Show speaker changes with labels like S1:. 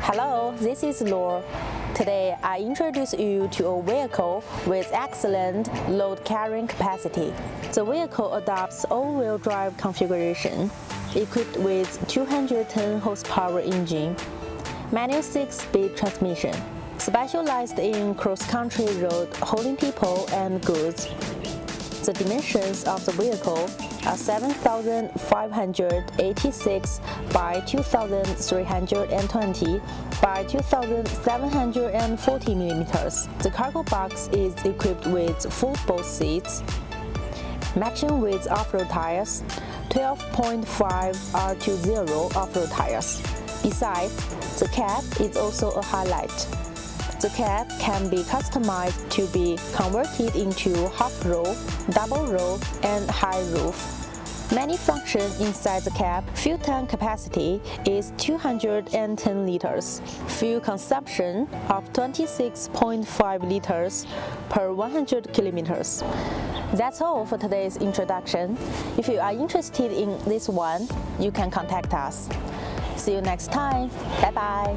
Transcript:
S1: Hello, this is Laura. Today I introduce you to a vehicle with excellent load carrying capacity. The vehicle adopts all-wheel drive configuration, equipped with 210 horsepower engine, manual 6-speed transmission, specialized in cross-country road hauling people and goods. The dimensions of the vehicle are 7,586 by 2,320 by 2,740 millimeters. The cargo box is equipped with football seats, matching with off-road tires, 12.5 R20 off-road tires. Besides, the cab is also a highlight. The cab can be customized to be converted into half-row, double-row, and high roof. Many functions inside the cab. Fuel tank capacity is 210 liters. Fuel consumption of 26.5 liters per 100 kilometers. That's all for today's introduction. If you are interested in this one, you can contact us. See you next time. Bye-bye.